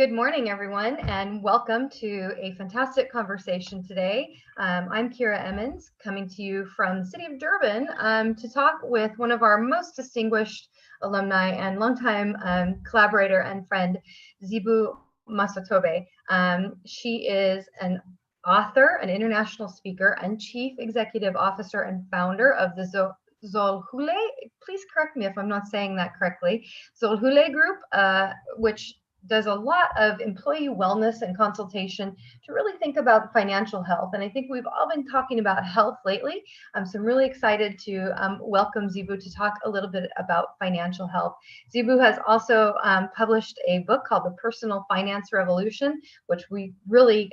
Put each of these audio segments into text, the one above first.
Good morning, everyone, and welcome to a fantastic conversation today. I'm Kira Emmons, coming to you from the city of Durban to talk with one of our most distinguished alumni and longtime collaborator and friend, Zibu Masatobe. She is an author, an international speaker, and chief executive officer and founder of the Zolhule, please correct me if I'm not saying that correctly, Zolhule Group, which does a lot of employee wellness and consultation to really think about financial health. And I think we've all been talking about health lately. So I'm really excited to welcome Zibu to talk a little bit about financial health. Zibu has also published a book called The Personal Finance Revolution, which we really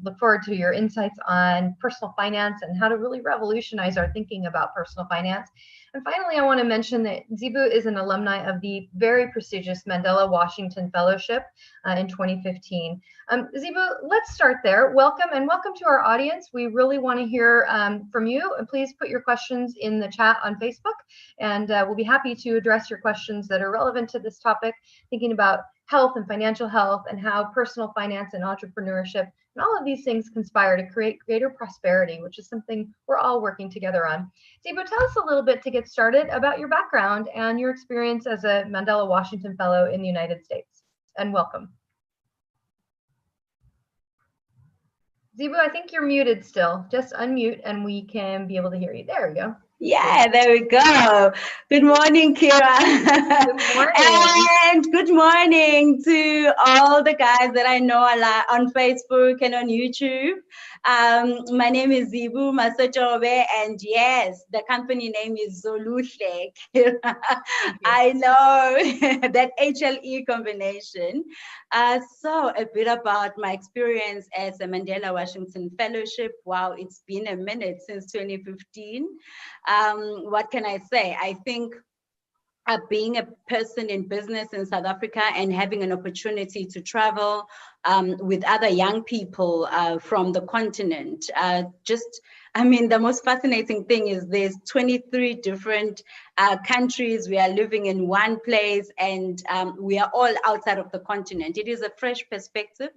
look forward to your insights on personal finance and how to really revolutionize our thinking about personal finance. And finally, I want to mention that Zibu is an alumni of the very prestigious Mandela Washington Fellowship in 2015. Zibu, let's start there. Welcome to our audience. We really want to hear from you. And please put your questions in the chat on Facebook, and we'll be happy to address your questions that are relevant to this topic, thinking about health and financial health and how personal finance and entrepreneurship and all of these things conspire to create greater prosperity, which is something we're all working together on. Zibu, tell us a little bit to get started about your background and your experience as a Mandela Washington Fellow in the United States. And welcome. Zibu, I think you're muted still. Just unmute and we can be able to hear you. There we go. Yeah, there we go. Good morning, Kira. Good morning. And good morning to all the guys that I know on Facebook and on YouTube. My name is Zibu Masatobe, and yes, the company name is Zolhule. I know that HLE combination. So a bit about my experience as a Mandela Washington Fellowship. Wow, it's been a minute since 2015. What can I say? I think being a person in business in South Africa and having an opportunity to travel with other young people from the continent, the most fascinating thing is there's 23 different countries. We are living in one place, and we are all outside of the continent. It is a fresh perspective.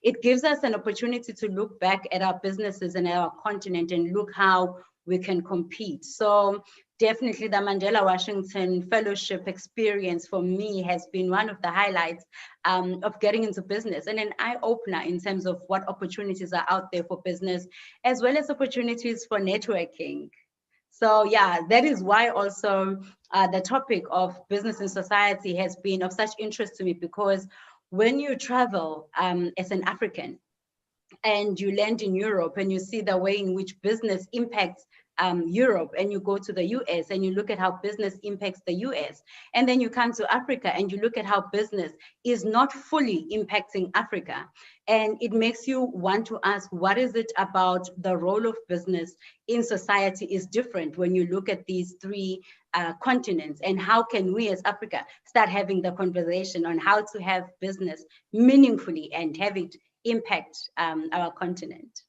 It gives us an opportunity to look back at our businesses and our continent and look how we can compete. So definitely the Mandela Washington Fellowship experience for me has been one of the highlights of getting into business and an eye-opener in terms of what opportunities are out there for business, as well as opportunities for networking. So yeah, that is why also the topic of business and society has been of such interest to me, because when you travel as an African, and you land in Europe and you see the way in which business impacts Europe, and you go to the US and you look at how business impacts the US, and then you come to Africa and you look at how business is not fully impacting Africa. And it makes you want to ask, what is it about the role of business in society is different when you look at these three continents, and how can we as Africa start having the conversation on how to have business meaningfully and have it impact our continent.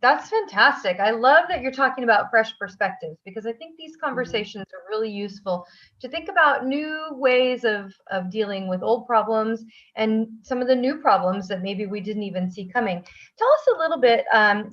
That's fantastic. I love that you're talking about fresh perspectives, because I think these conversations are really useful to think about new ways of dealing with old problems and some of the new problems that maybe we didn't even see coming. Tell us a little bit,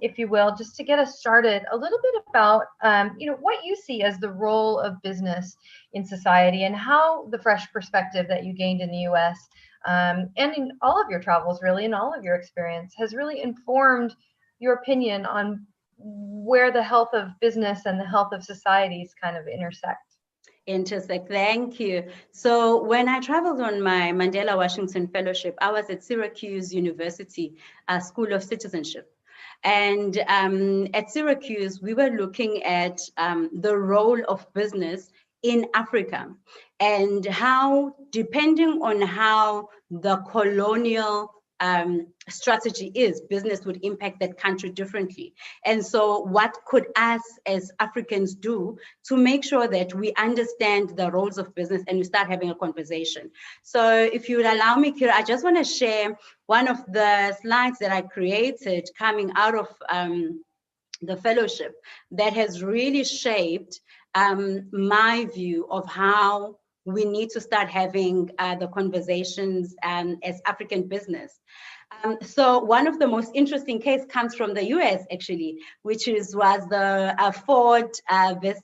if you will, just to get us started, a little bit about what you see as the role of business in society, and how the fresh perspective that you gained in the US and in all of your travels, really, in all of your experience, has really informed your opinion on where the health of business and the health of societies kind of intersect. Thank you. So when I traveled on my Mandela Washington Fellowship, I was at Syracuse University School of Citizenship. And at Syracuse, we were looking at the role of business in Africa, and how, depending on how the colonial strategy is, business would impact that country differently. And so what could us as Africans do to make sure that we understand the roles of business and we start having a conversation? So if you would allow me, Kira, I just want to share one of the slides that I created coming out of the fellowship that has really shaped my view of how we need to start having the conversations as African business. So one of the most interesting case comes from the US, actually, was the Ford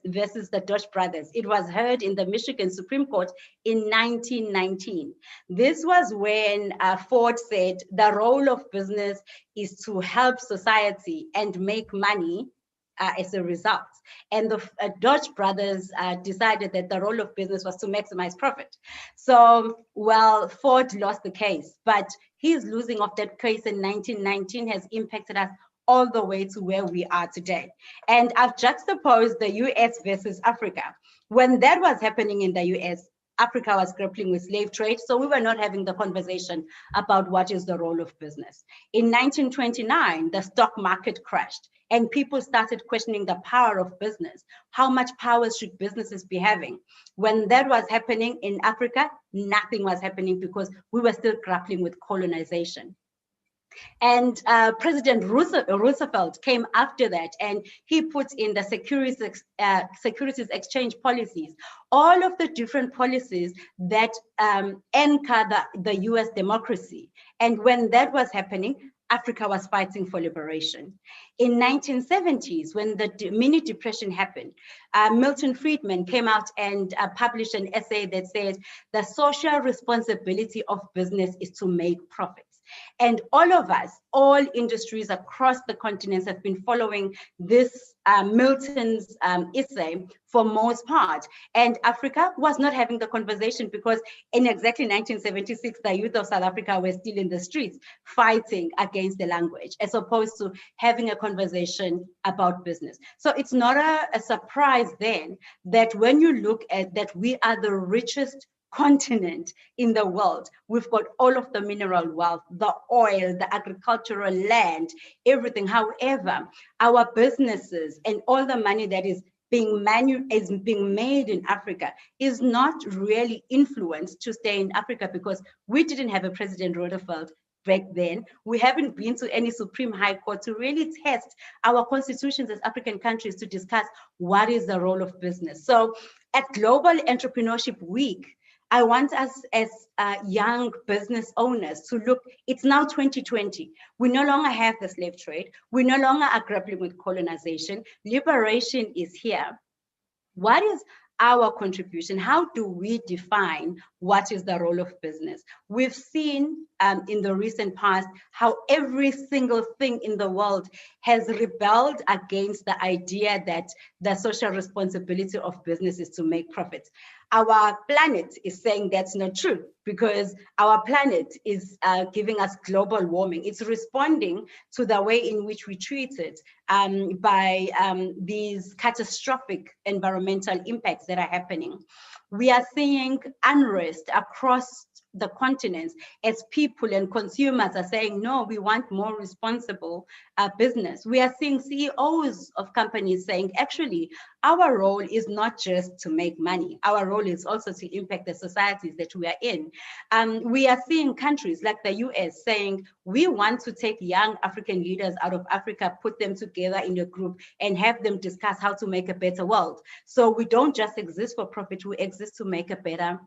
versus the Dutch brothers. It was heard in the Michigan Supreme Court in 1919. This was when Ford said the role of business is to help society and make money as a result. And the Dutch brothers decided that the role of business was to maximize profit. So, well, Ford lost the case, but his losing of that case in 1919 has impacted us all the way to where we are today. And I've juxtaposed the US versus Africa. When that was happening in the US, Africa was grappling with slave trade, so we were not having the conversation about what is the role of business. In 1929, the stock market crashed and people started questioning the power of business. How much power should businesses be having? When that was happening in Africa, nothing was happening because we were still grappling with colonization. And President Roosevelt came after that, and he put in the securities exchange policies, all of the different policies that anchor the US democracy. And when that was happening, Africa was fighting for liberation. In 1970s, when the mini depression happened, Milton Friedman came out and published an essay that said the social responsibility of business is to make profits. And all of us, all industries across the continents have been following this Milton's essay for most part. And Africa was not having the conversation because in exactly 1976, the youth of South Africa were still in the streets fighting against the language, as opposed to having a conversation about business. So it's not a surprise then that when you look at that, we are the richest continent in the world. We've got all of the mineral wealth, the oil, the agricultural land, everything. However, our businesses and all the money that is being made in Africa is not really influenced to stay in Africa because we didn't have a President Roosevelt back then. We haven't been to any Supreme High Court to really test our constitutions as African countries to discuss what is the role of business. So at Global Entrepreneurship Week, I want us as young business owners to look, it's now 2020. We no longer have the slave trade. We no longer are grappling with colonization. Liberation is here. What is our contribution? How do we define what is the role of business? We've seen in the recent past how every single thing in the world has rebelled against the idea that the social responsibility of business is to make profits. Our planet is saying that's not true because our planet is giving us global warming. It's responding to the way in which we treat it by these catastrophic environmental impacts that are happening. We are seeing unrest across the continents as people and consumers are saying, no, we want more responsible business. We are seeing CEOs of companies saying, actually, our role is not just to make money. Our role is also to impact the societies that we are in. We are seeing countries like the US saying, we want to take young African leaders out of Africa, put them together in a group and have them discuss how to make a better world. So we don't just exist for profit, we exist to make a better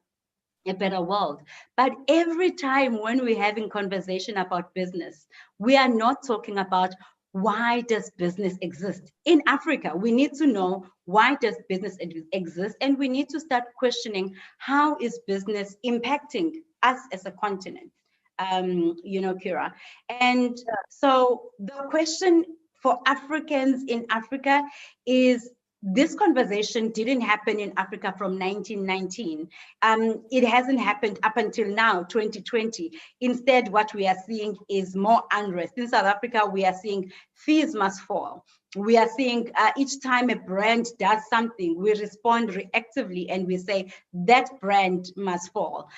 world. But every time when we're having conversation about business, we are not talking about why does business exist in Africa. We need to know why does business exist, and we need to start questioning how is business impacting us as a continent, Kira. And so the question for Africans in Africa is, this conversation didn't happen in Africa from 1919. It hasn't happened up until now, 2020. Instead, what we are seeing is more unrest. In South Africa, we are seeing fees must fall. We are seeing each time a brand does something, we respond reactively and we say that brand must fall.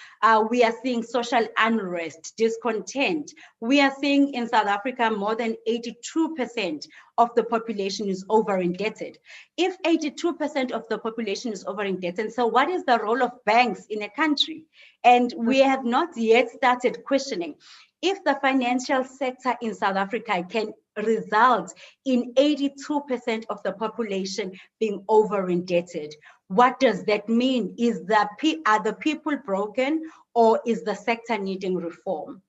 We are seeing social unrest, discontent. We are seeing in South Africa more than 82% of the population is over indebted. If 82% of the population is over indebted, so what is the role of banks in a country? And we have not yet started questioning. If the financial sector in South Africa can result in 82% of the population being over indebted, what does that mean? Are the people broken, or is the sector needing reform?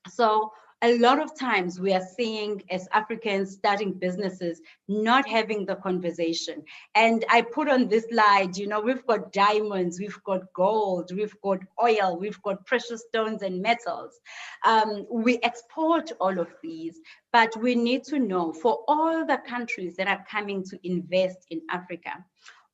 So a lot of times we are seeing, as Africans starting businesses, not having the conversation. And I put on this slide, you know, we've got diamonds, we've got gold, we've got oil, we've got precious stones and metals. We export all of these, but we need to know, for all the countries that are coming to invest in Africa,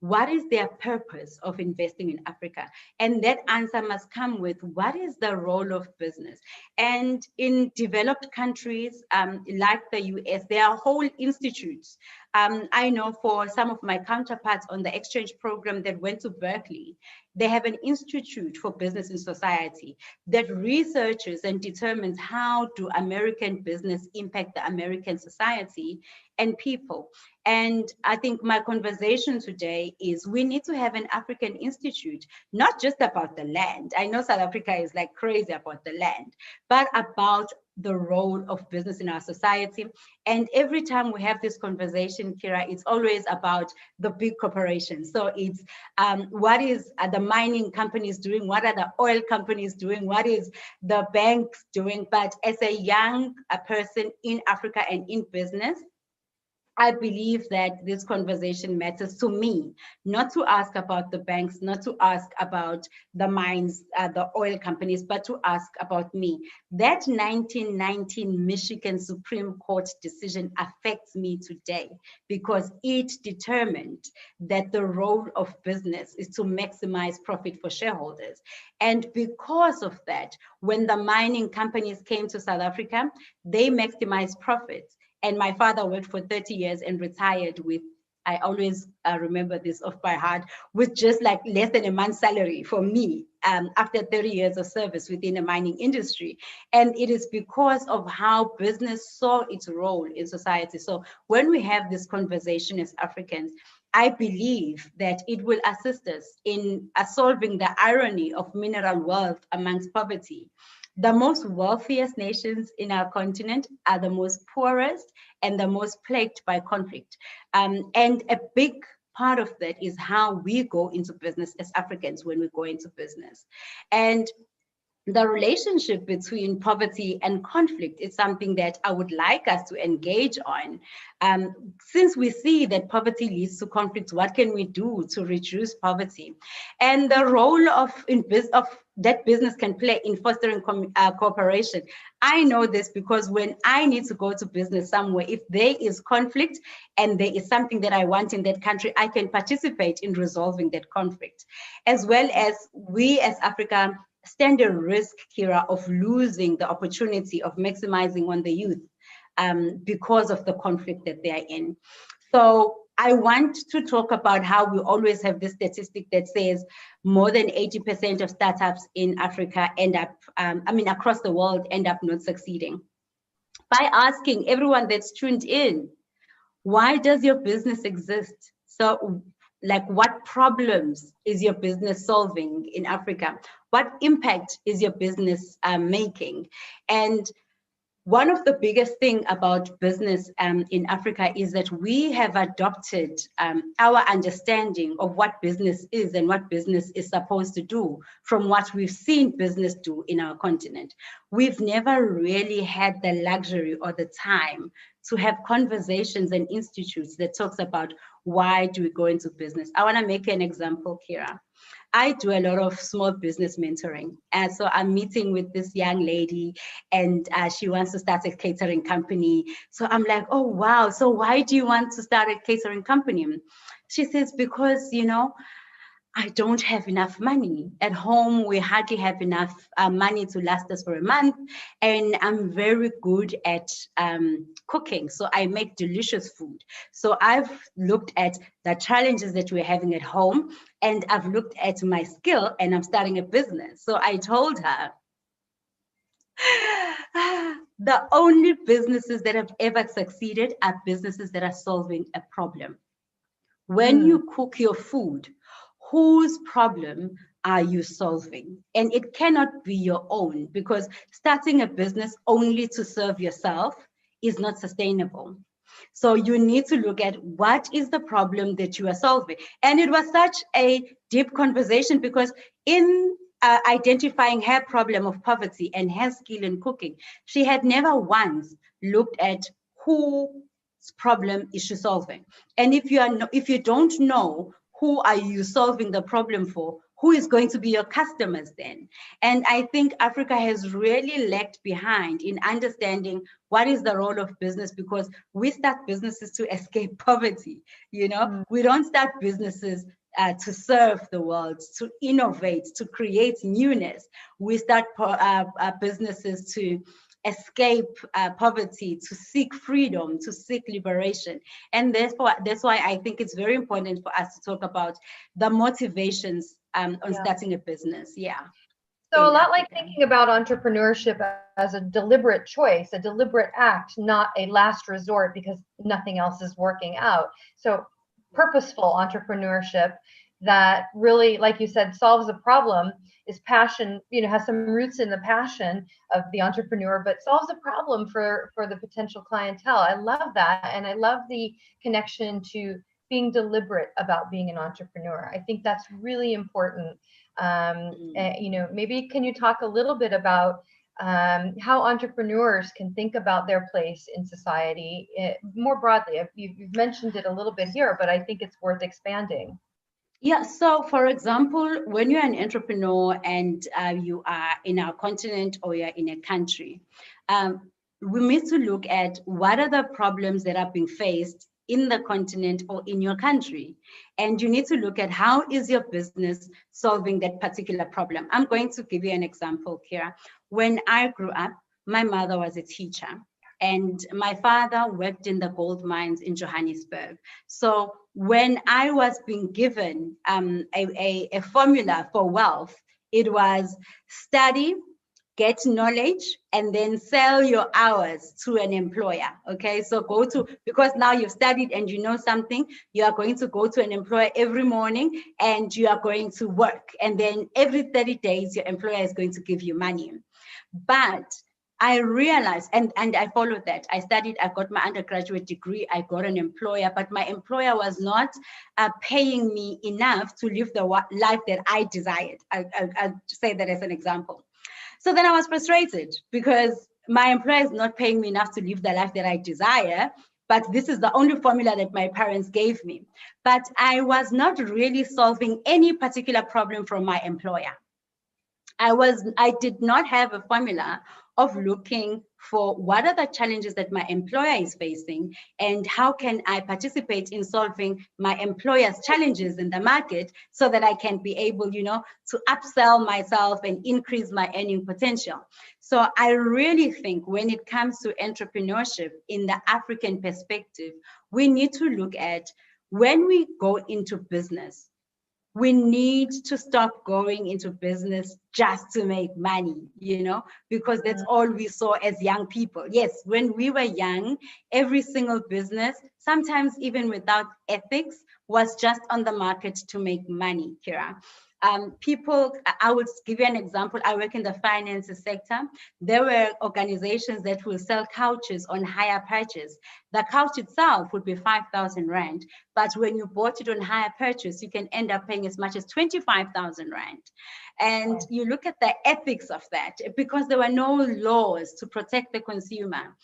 what is their purpose of investing in Africa? And that answer must come with, what is the role of business? And in developed countries like the US, there are whole institutes. I know for some of my counterparts on the exchange program that went to Berkeley, they have an institute for business and society that researches and determines how do American business impact the American society and people. And I think my conversation today is, we need to have an African institute, not just about the land. I know South Africa is like crazy about the land, but about the role of business in our society. And every time we have this conversation, Kira, it's always about the big corporations. So it's what is the mining companies doing? What are the oil companies doing? What is the banks doing? But as a young person in Africa and in business, I believe that this conversation matters to me, not to ask about the banks, not to ask about the mines, the oil companies, but to ask about me. That 1919 Michigan Supreme Court decision affects me today because it determined that the role of business is to maximize profit for shareholders. And because of that, when the mining companies came to South Africa, they maximized profits. And my father worked for 30 years and retired with, I always remember this off by heart, with just like less than a month's salary for me after 30 years of service within the mining industry. And it is because of how business saw its role in society. So when we have this conversation as Africans, I believe that it will assist us in solving the irony of mineral wealth amongst poverty. The most wealthiest nations in our continent are the most poorest and the most plagued by conflict. And a big part of that is how we go into business as Africans when we go into business. And the relationship between poverty and conflict is something that I would like us to engage on. Since we see that poverty leads to conflict, what can we do to reduce poverty? And the role of that business can play in fostering cooperation. I know this because when I need to go to business somewhere, if there is conflict and there is something that I want in that country, I can participate in resolving that conflict. As well as we as Africa stand a risk, Kira, of losing the opportunity of maximizing on the youth because of the conflict that they are in. So I want to talk about how we always have this statistic that says more than 80% of startups in Africa end up, across the world, end up not succeeding. By asking everyone that's tuned in, why does your business exist? So, like, what problems is your business solving in Africa? What impact is your business making? And one of the biggest thing about business in Africa is that we have adopted our understanding of what business is and what business is supposed to do from what we've seen business do in our continent. We've never really had the luxury or the time to have conversations and institutes that talks about why do we go into business. I want to make an example, Kira. I do a lot of small business mentoring. And so I'm meeting with this young lady and she wants to start a catering company. So I'm like, oh, wow. So why do you want to start a catering company? She says, because, I don't have enough money. At home, we hardly have enough money to last us for a month. And I'm very good at cooking. So I make delicious food. So I've looked at the challenges that we're having at home, and I've looked at my skill, and I'm starting a business. So I told her, the only businesses that have ever succeeded are businesses that are solving a problem. When you cook your food, whose problem are you solving? And it cannot be your own, because starting a business only to serve yourself is not sustainable. So you need to look at what is the problem that you are solving. And it was such a deep conversation, because in identifying her problem of poverty and her skill in cooking, she had never once looked at whose problem is she solving. And if you don't know who are you solving the problem for, who is going to be your customers then? And I think Africa has really lagged behind in understanding what is the role of business, because we start businesses to escape poverty. We don't start businesses to serve the world, to innovate, to create newness. We start businesses to escape poverty, to seek freedom, to seek liberation. And that's why I think it's very important for us to talk about the motivations on starting a business. So a lot like thinking about entrepreneurship as a deliberate choice, a deliberate act, not a last resort because nothing else is working out. So purposeful entrepreneurship that really, like you said, solves a problem, is passion, has some roots in the passion of the entrepreneur, but solves a problem for the potential clientele. I love that. And I love the connection to being deliberate about being an entrepreneur. I think that's really important. Maybe can you talk a little bit about how entrepreneurs can think about their place in society more broadly? You've mentioned it a little bit here, but I think it's worth expanding. Yeah, so for example, when you're an entrepreneur and you are in our continent or you're in a country, we need to look at what are the problems that are being faced in the continent or in your country. And you need to look at how is your business solving that particular problem. I'm going to give you an example, Kira. When I grew up, my mother was a teacher and my father worked in the gold mines in Johannesburg. So when I was being given a formula for wealth, it was study, get knowledge, and then sell your hours to an employer. Okay, so because now you've studied and you know something, you are going to go to an employer every morning and you are going to work. And then every 30 days, your employer is going to give you money. But I realized, and I followed that. I studied, I got my undergraduate degree, I got an employer, but my employer was not paying me enough to live the life that I desired. I'll say that as an example. So then I was frustrated because my employer is not paying me enough to live the life that I desire, but this is the only formula that my parents gave me. But I was not really solving any particular problem from my employer. I did not have a formula of looking for what are the challenges that my employer is facing and how can I participate in solving my employer's challenges in the market so that I can be able, to upsell myself and increase my earning potential. So I really think when it comes to entrepreneurship in the African perspective, we need to look at when we go into business, we need to stop going into business just to make money, because that's all we saw as young people. Yes, when we were young, every single business, sometimes even without ethics, was just on the market to make money, Kira. I would give you an example. I work in the finance sector. There were organizations that will sell couches on hire purchase. The couch itself would be 5,000 Rand, but when you bought it on hire purchase, you can end up paying as much as 25,000 Rand. And you look at the ethics of that, because there were no laws to protect the consumer.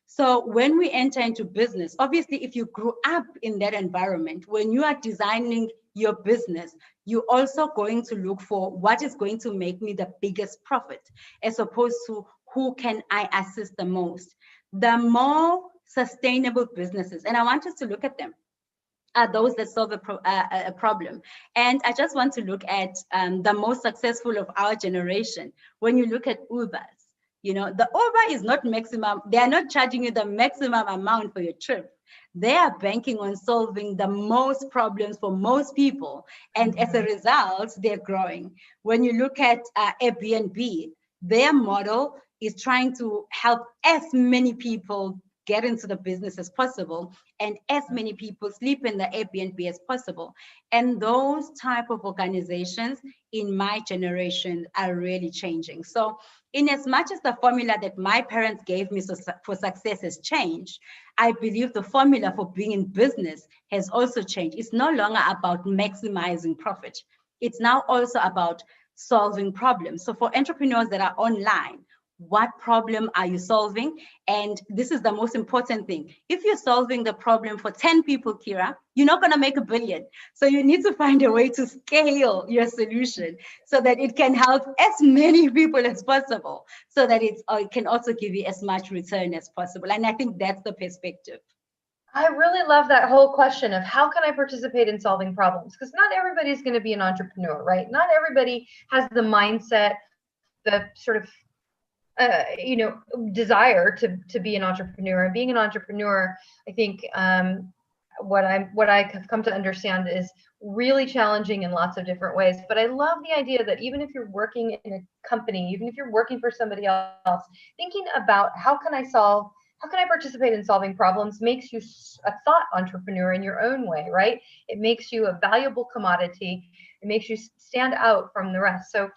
So when we enter into business, obviously, if you grew up in that environment, when you are designing your business, you're also going to look for what is going to make me the biggest profit, as opposed to who can I assist the most. The more sustainable businesses, and I want us to look at them, are those that solve a problem. And I just want to look at the most successful of our generation. When you look at Ubers, the Uber is not maximum. They are not charging you the maximum amount for your trip. They are banking on solving the most problems for most people. And as a result, they're growing. When you look at Airbnb, their model is trying to help as many people get into the business as possible, and as many people sleep in the Airbnb as possible. And those type of organizations in my generation are really changing. So in as much as the formula that my parents gave me for success has changed, I believe the formula for being in business has also changed. It's no longer about maximizing profit. It's now also about solving problems. So for entrepreneurs that are online, what problem are you solving? And this is the most important thing. If you're solving the problem for 10 people, Kira, you're not going to make $1 billion. So you need to find a way to scale your solution so that it can help as many people as possible, so that it can also give you as much return as possible. And I think that's the perspective. I really love that whole question of how can I participate in solving problems? Because not everybody's going to be an entrepreneur, right? Not everybody has the mindset, the sort of desire to be an entrepreneur. And being an entrepreneur, I think what I have come to understand is really challenging in lots of different ways. But I love the idea that even if you're working in a company, even if you're working for somebody else, thinking about how can I participate in solving problems makes you a thought entrepreneur in your own way, right? It makes you a valuable commodity. It makes you stand out from the rest. So,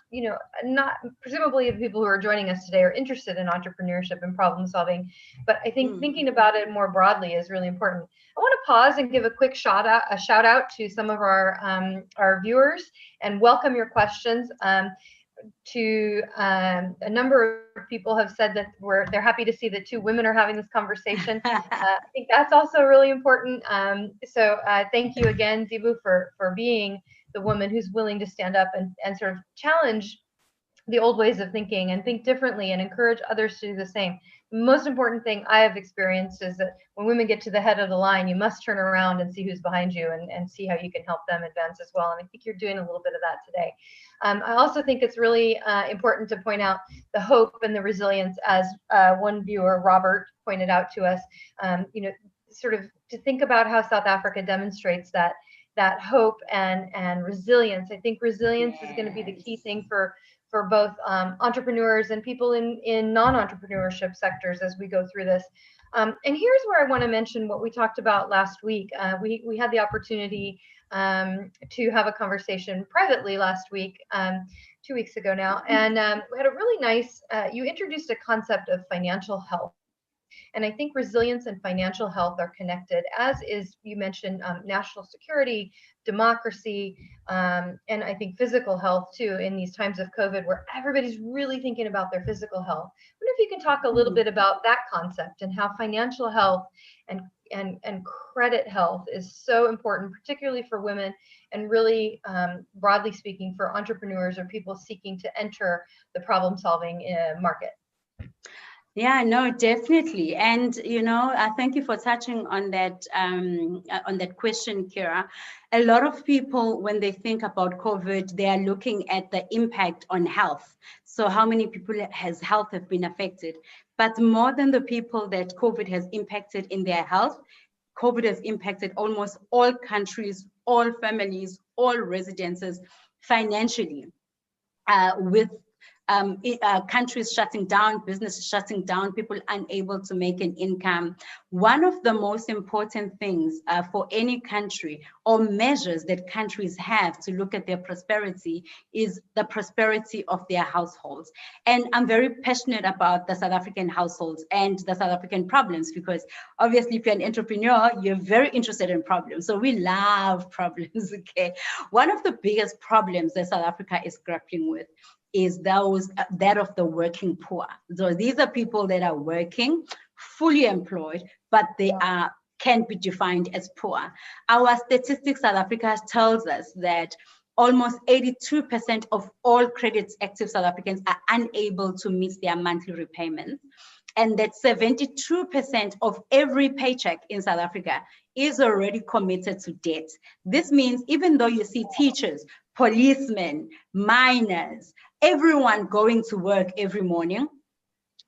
not presumably the people who are joining us today are interested in entrepreneurship and problem solving, but I think thinking about it more broadly is really important. I want to pause and give a quick shout out to some of our viewers and welcome your questions. A number of people have said that they're happy to see that 2 women are having this conversation. I think that's also really important. So thank you again, Zibu, for being the woman who's willing to stand up and sort of challenge the old ways of thinking and think differently and encourage others to do the same. The most important thing I have experienced is that when women get to the head of the line, you must turn around and see who's behind you and see how you can help them advance as well. And I think you're doing a little bit of that today. I also think it's really important to point out the hope and the resilience, as one viewer, Robert, pointed out to us, sort of to think about how South Africa demonstrates that hope and resilience. I think resilience is going to be the key thing for both entrepreneurs and people in non-entrepreneurship sectors as we go through this. And here's where I want to mention what we talked about last week. We had the opportunity to have a conversation privately last week, 2 weeks ago now, and we had a really nice, you introduced a concept of financial health. And I think resilience and financial health are connected, as is, you mentioned, national security, democracy, and I think physical health too, in these times of COVID where everybody's really thinking about their physical health. I wonder if you can talk a little bit about that concept and how financial health and credit health is so important, particularly for women, and really broadly speaking for entrepreneurs or people seeking to enter the problem-solving market. Yeah, no, definitely. And, thank you for touching on that question, Kira. A lot of people, when they think about COVID, they are looking at the impact on health. So how many people has health have been affected? But more than the people that COVID has impacted in their health, COVID has impacted almost all countries, all families, all residences financially, with countries shutting down, businesses shutting down, people unable to make an income. One of the most important things for any country, or measures that countries have to look at their prosperity, is the prosperity of their households. And I'm very passionate about the South African households and the South African problems, because obviously if you're an entrepreneur, you're very interested in problems. So we love problems, okay? One of the biggest problems that South Africa is grappling with is that of the working poor. So these are people that are working, fully employed, but they can be defined as poor. Our statistics South Africa tells us that almost 82% of all credit active South Africans are unable to meet their monthly repayments, and that 72% of every paycheck in South Africa is already committed to debt. This means even though you see teachers, policemen, miners, everyone going to work every morning,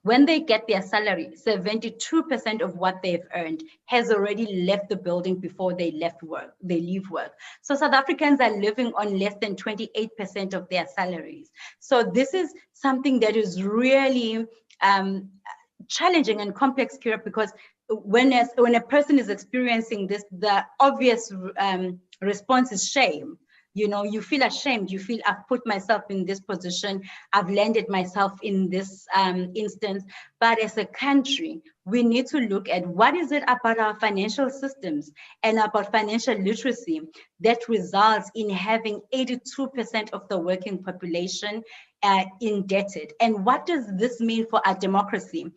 when they get their salary, 72% of what they've earned has already left the building before they leave work. So South Africans are living on less than 28% of their salaries. So this is something that is really challenging and complex, Kira, because when a person is experiencing this, the obvious response is shame. You know, you feel ashamed. You feel, I've put myself in this position. I've landed myself in this instance. But as a country, we need to look at what is it about our financial systems and about financial literacy that results in having 82% of the working population indebted. And what does this mean for our democracy?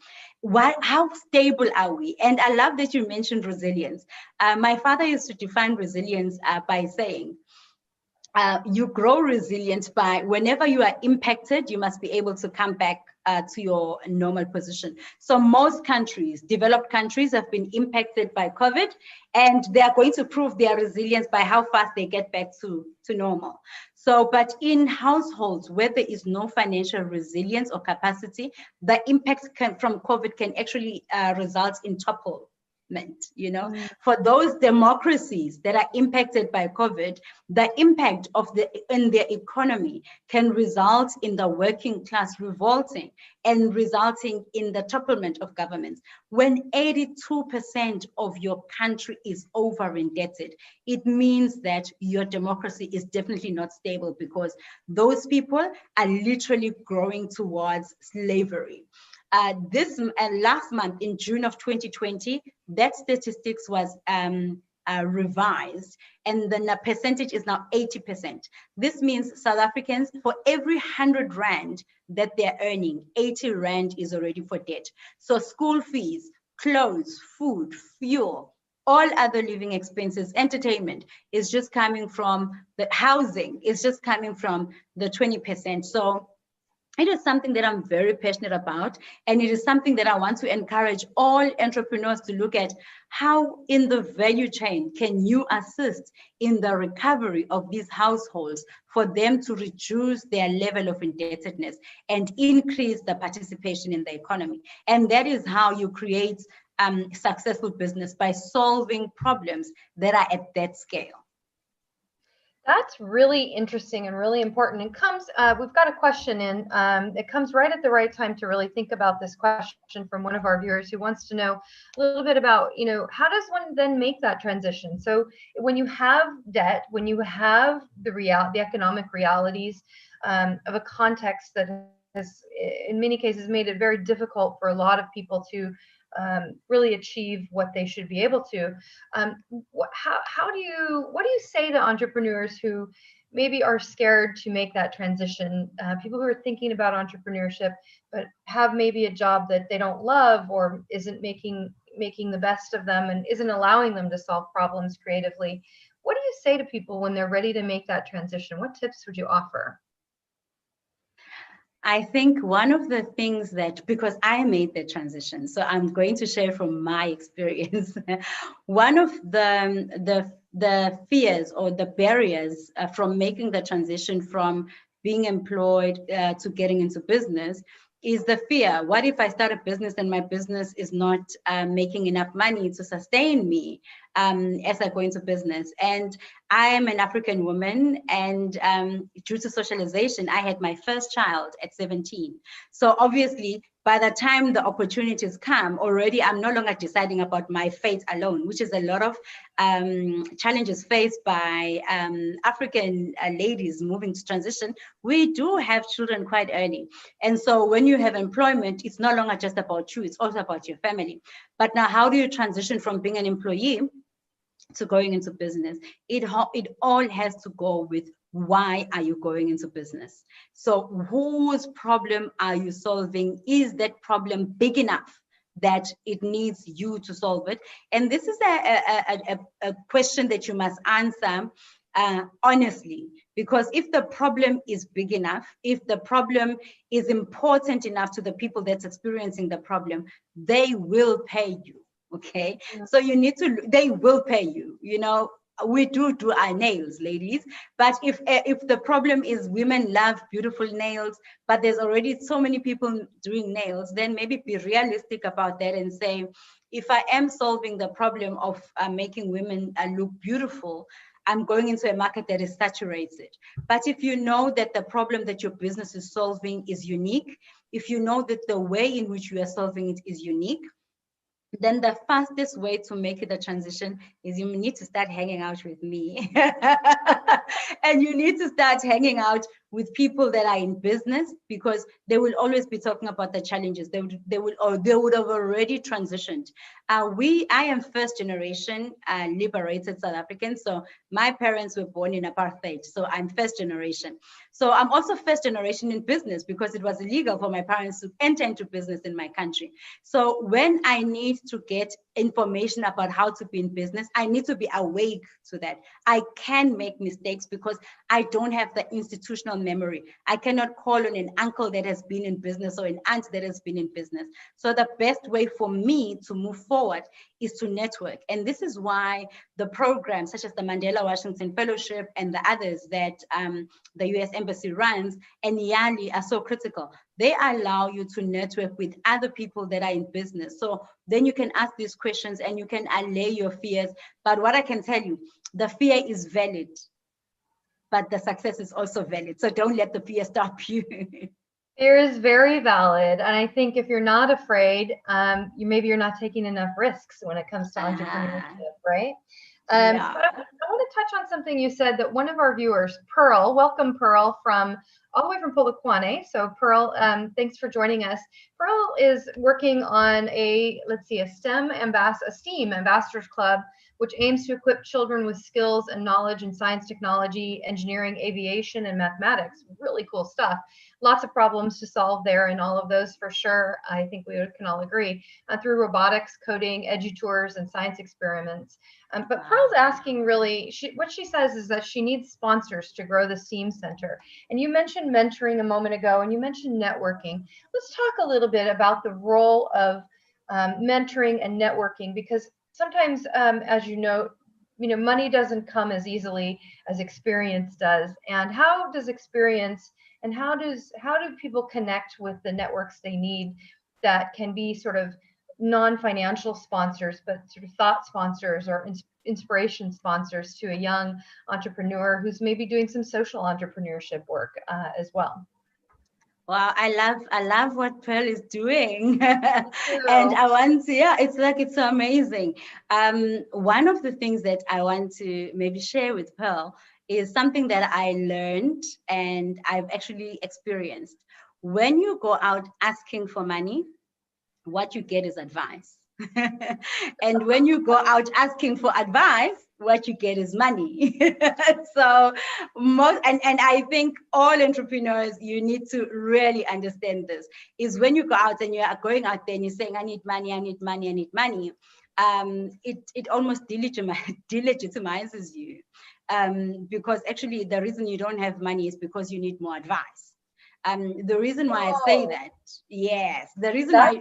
How stable are we? And I love that you mentioned resilience. My father used to define resilience by saying, you grow resilient by whenever you are impacted, you must be able to come back to your normal position. So most countries, developed countries, have been impacted by COVID, and they are going to prove their resilience by how fast they get back to normal. So, but in households where there is no financial resilience or capacity, the impacts from COVID can actually result in topple. You know, for those democracies that are impacted by COVID, the impact of in their economy can result in the working class revolting and resulting in the topplement of governments. When 82% of your country is over indebted, it means that your democracy is definitely not stable, because those people are literally growing towards slavery. Last month in June of 2020, that statistics was revised, and the percentage is now 80%. This means South Africans, for every 100 Rand that they're earning, 80 Rand is already for debt. So school fees, clothes, food, fuel, all other living expenses, entertainment is just coming from the housing, is just coming from the 20%. So it is something that I'm very passionate about, and it is something that I want to encourage all entrepreneurs to look at. How in the value chain can you assist in the recovery of these households for them to reduce their level of indebtedness and increase the participation in the economy? And that is how you create successful business, by solving problems that are at that scale. That's really interesting and really important. And we've got a question in. It comes right at the right time to really think about this question from one of our viewers who wants to know a little bit about, how does one then make that transition? So when you have debt, when you have the economic realities of a context that has, in many cases, made it very difficult for a lot of people to really achieve what they should be able to. What do you say to entrepreneurs who maybe are scared to make that transition? People who are thinking about entrepreneurship but have maybe a job that they don't love, or isn't making the best of them and isn't allowing them to solve problems creatively. What do you say to people when they're ready to make that transition? What tips would you offer? I think one of the things that, because I made the transition, so I'm going to share from my experience. One of the fears or the barriers from making the transition from being employed to getting into business is the fear. What if I start a business and my business is not making enough money to sustain me as I go into business? And I am an African woman, and due to socialization, I had my first child at 17. So obviously, by the time the opportunities come, already I'm no longer deciding about my fate alone, which is a lot of challenges faced by African ladies moving to transition. We do have children quite early. And so when you have employment, it's no longer just about you, it's also about your family. But now, how do you transition from being an employee to going into business? It all has to go with, why are you going into business? So whose problem are you solving? Is that problem big enough that it needs you to solve it? And this is a question that you must answer honestly, because if the problem is big enough, if the problem is important enough to the people that's experiencing the problem, they will pay you. Okay, so you need to, they will pay you. We do our nails, ladies, but if the problem is women love beautiful nails, but there's already so many people doing nails, then maybe be realistic about that and say, if I am solving the problem of making women look beautiful, I'm going into a market that is saturated. But if you know that the problem that your business is solving is unique, if you know that the way in which you are solving it is unique, then the fastest way to make it a transition is you need to start hanging out with me. And you need to start hanging out with people that are in business, because they will always be talking about the challenges. They would have already transitioned. I am first generation liberated South African. So my parents were born in apartheid. So I'm first generation. So I'm also first generation in business, because it was illegal for my parents to enter into business in my country. So when I need to get information about how to be in business, I need to be awake to that. I can make mistakes because I don't have the institutional memory. I cannot call on an uncle that has been in business or an aunt that has been in business. So the best way for me to move forward is to network. And this is why the programs such as the Mandela Washington Fellowship and the others that the US Embassy runs and YALI are so critical. They allow you to network with other people that are in business. So then you can ask these questions and you can allay your fears. But what I can tell you, the fear is valid, but the success is also valid. So don't let the fear stop you. Fear is very valid. And I think if you're not afraid, maybe you're not taking enough risks when it comes to entrepreneurship, right? Yeah. But I want to touch on something you said, that one of our viewers, Pearl, welcome Pearl, from all the way from Polokwane. So Pearl, thanks for joining us. Pearl is working on a STEAM Ambassadors Club, which aims to equip children with skills and knowledge in science, technology, engineering, aviation, and mathematics. Really cool stuff. Lots of problems to solve there in all of those, for sure. I think we can all agree, through robotics, coding, edutaurs, and science experiments. But Pearl's asking, really, what she says is that she needs sponsors to grow the STEAM Center. And you mentioned mentoring a moment ago, and you mentioned networking. Let's talk a little bit about the role of mentoring and networking, because sometimes, as you know, money doesn't come as easily as experience does. And how does experience and how do people connect with the networks they need that can be sort of non-financial sponsors, but sort of thought sponsors or inspiration sponsors to a young entrepreneur who's maybe doing some social entrepreneurship work as well? Wow, I love what Pearl is doing. And I want to, it's so amazing. One of the things that I want to maybe share with Pearl is something that I learned and I've actually experienced. When you go out asking for money, what you get is advice. And when you go out asking for advice, what you get is money. So and I think all entrepreneurs, you need to really understand this, is when you go out and you are going out there and you're saying, I need money, I need money, I need money. It almost delegitimizes you, because actually the reason you don't have money is because you need more advice. The reason why I say that, yes, the reason why,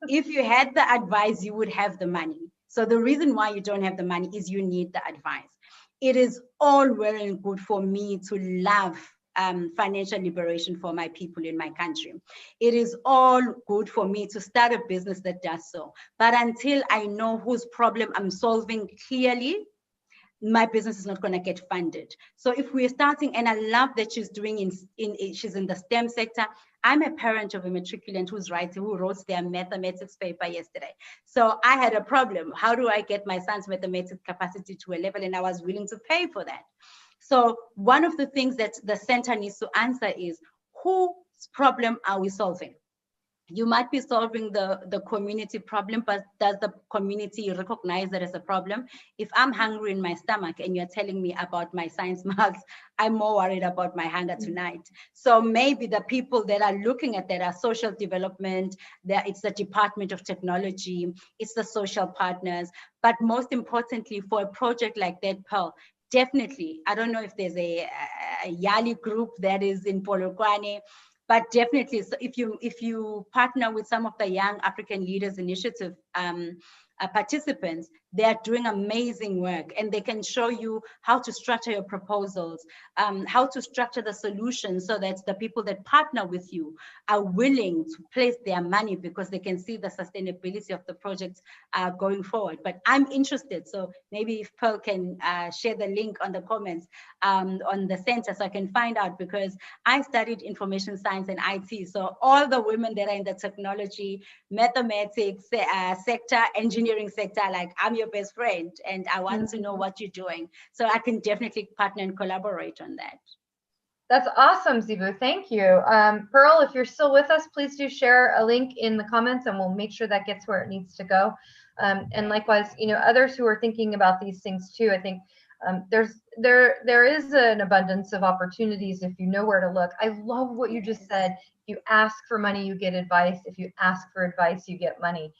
if you had the advice, you would have the money. So the reason why you don't have the money is you need the advice. It is all well and good for me to love financial liberation for my people in my country. It is all good for me to start a business that does so. But until I know whose problem I'm solving clearly, my business is not going to get funded. So if we're starting, and I love that she's doing she's in the STEM sector. I'm a parent of a matriculant who wrote their mathematics paper yesterday. So I had a problem. How do I get my son's mathematics capacity to a level? And I was willing to pay for that. So one of the things that the center needs to answer is, whose problem are we solving? You might be solving the community problem, but does the community recognize that as a problem? If I'm hungry in my stomach and you're telling me about my science marks, I'm more worried about my hunger tonight. So maybe the people that are looking at that are social development, it's the Department of Technology, it's the social partners. But most importantly, for a project like that, Pearl, definitely, I don't know if there's a YALI group that is in Polokwane, but definitely, so if you partner with some of the Young African Leaders Initiative participants, They are doing amazing work, and they can show you how to structure your proposals, how to structure the solution so that the people that partner with you are willing to place their money because they can see the sustainability of the project going forward. But I'm interested, so maybe if Pearl can share the link on the comments on the center so I can find out, because I studied information science and IT. So all the women that are in the technology, mathematics sector, engineering sector, like I'm your best friend and I want to know what you're doing. So I can definitely partner and collaborate on that. That's awesome, Zibu. Thank you. Pearl, if you're still with us, please do share a link in the comments and we'll make sure that gets where it needs to go. And likewise, others who are thinking about these things too, I think there is an abundance of opportunities if you know where to look. I love what you just said. If you ask for money, you get advice. If you ask for advice, you get money.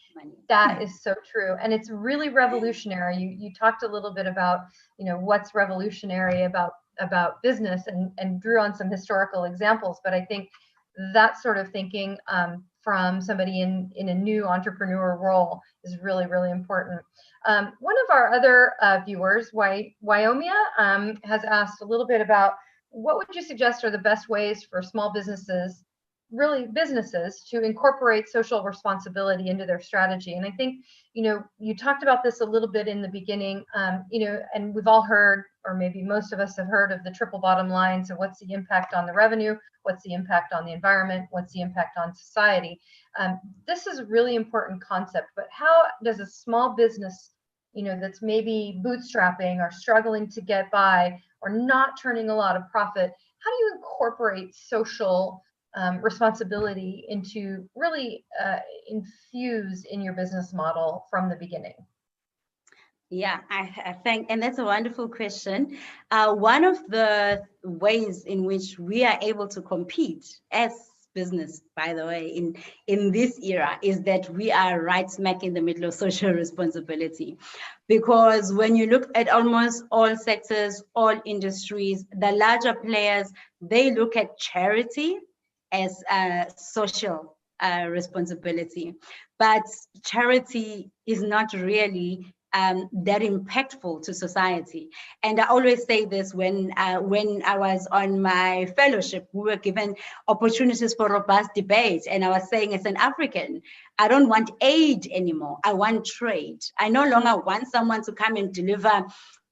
That is so true. And it's really revolutionary. You talked a little bit about, what's revolutionary about business and drew on some historical examples. But I think that sort of thinking from somebody in a new entrepreneur role is really, really important. One of our other viewers, Wyomia, has asked a little bit about what would you suggest are the best ways for small businesses, really businesses, to incorporate social responsibility into their strategy. And I think, you talked about this a little bit in the beginning, and we've all heard, or maybe most of us have heard of the triple bottom line. So what's the impact on the revenue? What's the impact on the environment? What's the impact on society? This is a really important concept, but how does a small business, that's maybe bootstrapping or struggling to get by or not turning a lot of profit, how do you incorporate social responsibility into really infuse in your business model from the beginning? Yeah, I think, and that's a wonderful question. One of the ways in which we are able to compete as business, by the way, in this era, is that we are right smack in the middle of social responsibility. Because when you look at almost all sectors, all industries, the larger players, they look at charity as social responsibility. But charity is not really that impactful to society. And I always say this when I was on my fellowship, we were given opportunities for robust debate. And I was saying, as an African, I don't want aid anymore. I want trade. I no longer want someone to come and deliver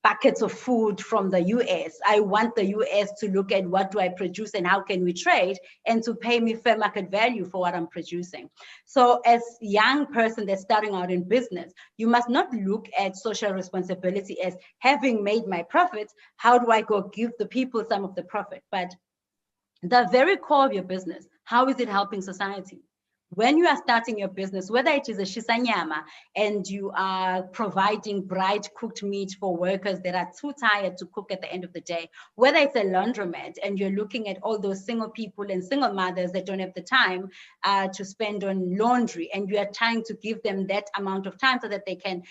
buckets of food from the US. I want the US to look at what do I produce and how can we trade, and to pay me fair market value for what I'm producing. So as a young person that's starting out in business, you must not look at social responsibility as having made my profits, how do I go give the people some of the profit? But the very core of your business, how is it helping society? When you are starting your business, whether it is a shisanyama and you are providing bright cooked meat for workers that are too tired to cook at the end of the day, whether it's a laundromat and you're looking at all those single people and single mothers that don't have the time to spend on laundry, and you are trying to give them that amount of time so that they can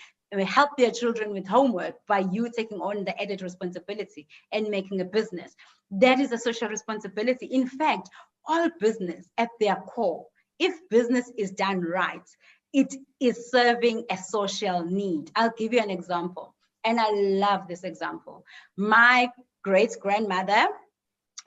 help their children with homework by you taking on the added responsibility and making a business. That is a social responsibility. In fact, all business at their core, if business is done right, it is serving a social need. I'll give you an example, and I love this example. My great-grandmother,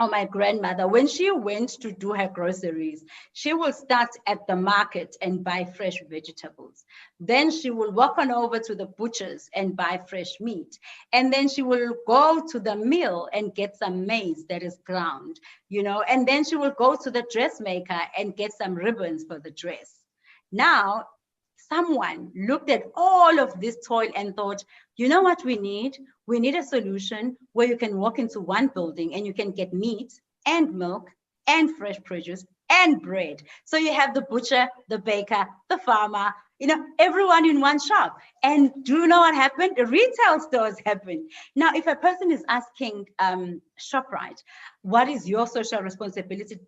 or my grandmother, when she went to do her groceries, she will start at the market and buy fresh vegetables. Then she will walk on over to the butchers and buy fresh meat. And then she will go to the mill and get some maize that is ground, and then she will go to the dressmaker and get some ribbons for the dress. Now, someone looked at all of this toil and thought, you know what we need? We need a solution where you can walk into one building and you can get meat and milk and fresh produce and bread. So you have the butcher, the baker, the farmer, everyone in one shop. And do you know what happened? The retail stores happened. Now, if a person is asking ShopRite, what is your social responsibility?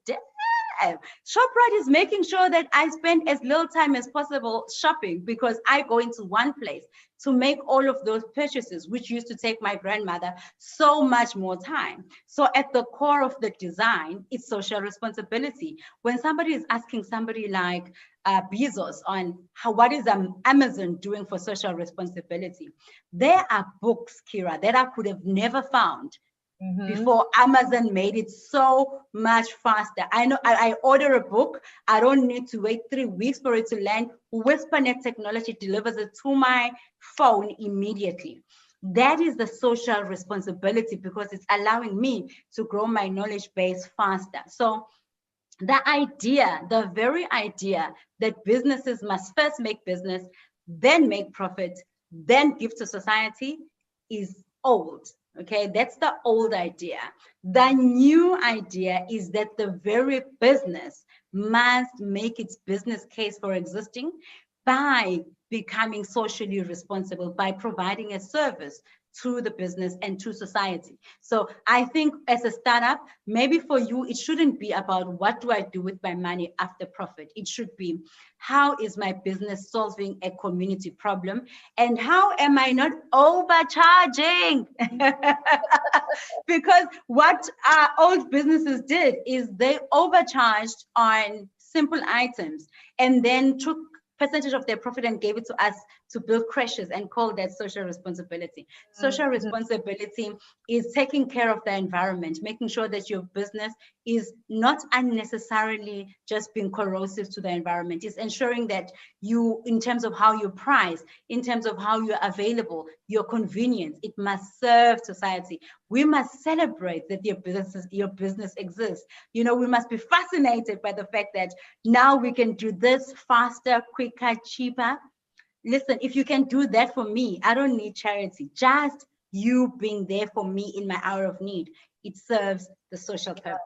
ShopRite is making sure that I spend as little time as possible shopping, because I go into one place to make all of those purchases, which used to take my grandmother so much more time. So at the core of the design, it's social responsibility. When somebody is asking somebody like, Bezos on what is Amazon doing for social responsibility. There are books, Kira, that I could have never found before Amazon made it so much faster. I know I order a book, I don't need to wait 3 weeks for it to land. WhisperNet technology delivers it to my phone immediately. That is the social responsibility, because it's allowing me to grow my knowledge base faster. So the idea, the very idea that businesses must first make business, then make profit, then give to society is old. Okay, that's the old idea. The new idea is that the very business must make its business case for existing by becoming socially responsible, by providing a service to the business and to society. So I think as a startup, maybe for you, it shouldn't be about what do I do with my money after profit. It should be, how is my business solving a community problem? And how am I not overcharging? Because what old businesses did is they overcharged on simple items and then took percentage of their profit and gave it to us to build crashes and call that social responsibility. Social responsibility is taking care of the environment, making sure that your business is not unnecessarily just being corrosive to the environment. It's ensuring that you, in terms of how you price, in terms of how you're available, your convenience, it must serve society. We must celebrate that your business exists. You know, we must be fascinated by the fact that now we can do this faster, quicker, cheaper. Listen, if you can do that for me, I don't need charity. Just you being there for me in my hour of need, it serves the social purpose.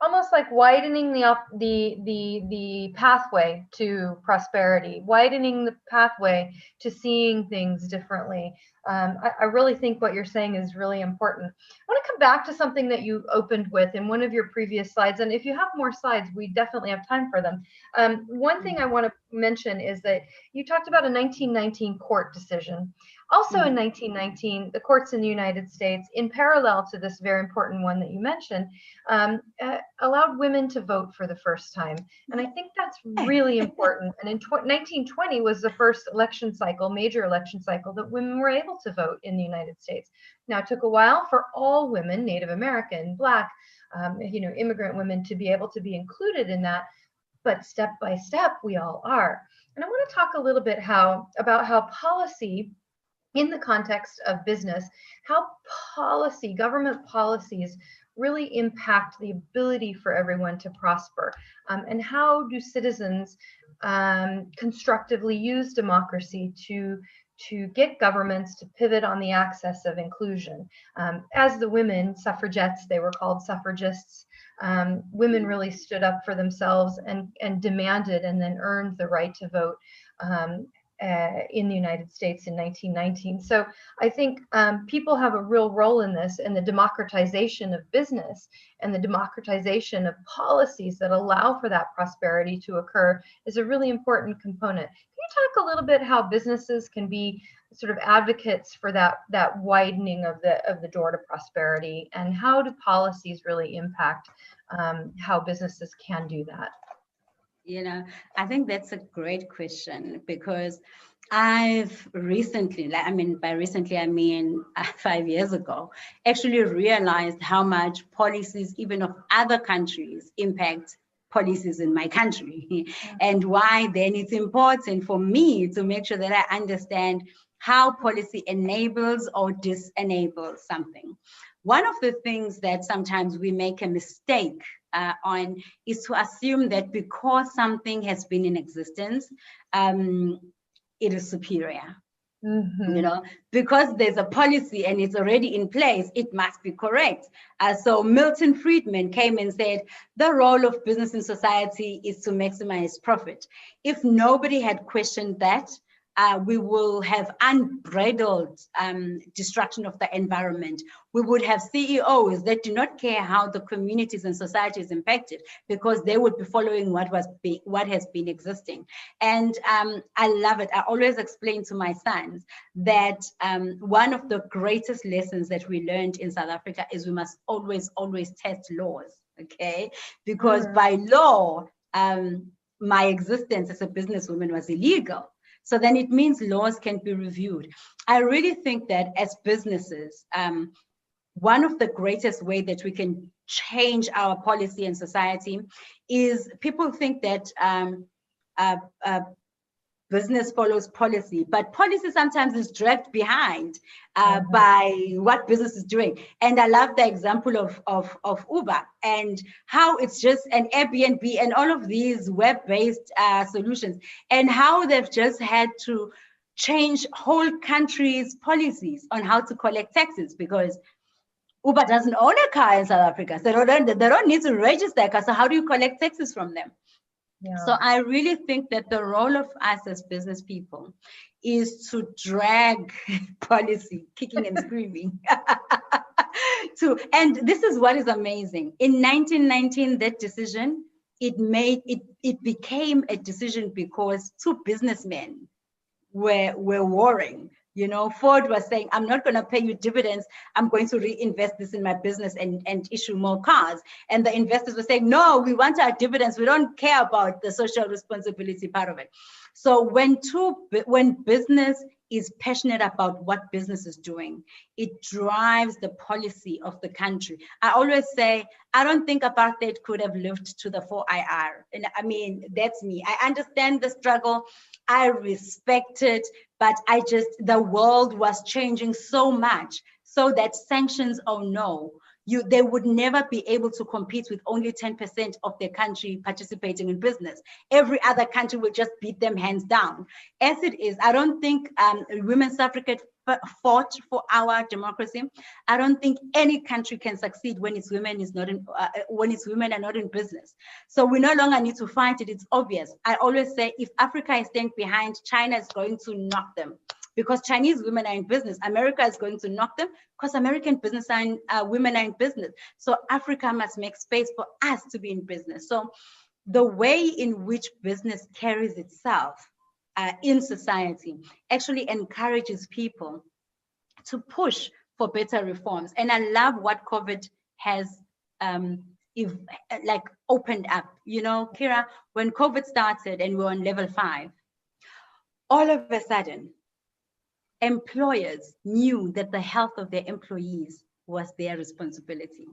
Almost like widening the pathway to prosperity, widening the pathway to seeing things differently. I really think what you're saying is really important. I want to come back to something that you opened with in one of your previous slides, and if you have more slides, we definitely have time for them. One thing I want to mention is that you talked about a 1919 court decision. Also in 1919, the courts in the United States, in parallel to this very important one that you mentioned, allowed women to vote for the first time. And I think that's really important. And in 1920 was the first election cycle, major election cycle, that women were able to vote in the United States. Now, it took a while for all women, Native American, Black, immigrant women, to be able to be included in that. But step by step, we all are. And I want to talk a little bit about how policy, in the context of business, how government policies really impact the ability for everyone to prosper, and how do citizens constructively use democracy to get governments to pivot on the axis of inclusion. As the women suffragettes, they were called suffragists, women really stood up for themselves and demanded and then earned the right to vote in the United States in 1919. So I think people have a real role in this, and the democratization of business and the democratization of policies that allow for that prosperity to occur is a really important component. Can you talk a little bit how businesses can be sort of advocates for that widening of the door to prosperity, and how do policies really impact how businesses can do that? You know, I think that's a great question, because I've recently, by recently, I mean 5 years ago, actually realized how much policies, even of other countries, impact policies in my country, and why then it's important for me to make sure that I understand how policy enables or disenables something. One of the things that sometimes we make a mistake on is to assume that because something has been in existence, it is superior. You know, because there's a policy and it's already in place, it must be correct. So Milton Friedman came and said, the role of business in society is to maximize profit. If nobody had questioned that, we will have unbridled destruction of the environment. We would have CEOs that do not care how the communities and society is impacted, because they would be following what has been existing. And I love it. I always explain to my sons that one of the greatest lessons that we learned in South Africa is we must always test laws, okay? Because by law, my existence as a businesswoman was illegal. So then it means laws can be reviewed. I really think that as businesses, one of the greatest way that we can change our policy and society is people think that business follows policy, but policy sometimes is dragged behind by what business is doing. And I love the example of Uber and how it's just an Airbnb and all of these web-based solutions, and how they've just had to change whole countries' policies on how to collect taxes, because Uber doesn't own a car in South Africa. So they don't need to register a car. So how do you collect taxes from them? Yeah. So I really think that the role of us as business people is to drag policy, kicking and screaming. And this is what is amazing. In 1919, that decision, it became a decision because two businessmen were warring. You know, Ford was saying, I'm not going to pay you dividends. I'm going to reinvest this in my business and issue more cars. And the investors were saying, no, we want our dividends. We don't care about the social responsibility part of it. So when business is passionate about what business is doing, it drives the policy of the country. I always say, I don't think apartheid could have lived to the 4IR. And I mean, that's me. I understand the struggle. I respect it, but the world was changing so much so that sanctions, oh no, they would never be able to compete with only 10% of their country participating in business. Every other country will just beat them hands down. As it is, I don't think women's suffragette fought for our democracy. I don't think any country can succeed when its women are not in business. So we no longer need to fight it. It's obvious. I always say, if Africa is staying behind, China is going to knock them. Because Chinese women are in business, America is going to knock them because American women are in business. So Africa must make space for us to be in business. So the way in which business carries itself in society actually encourages people to push for better reforms. And I love what COVID has opened up. You know, Kira, when COVID started and we were on level 5, all of a sudden, employers knew that the health of their employees was their responsibility.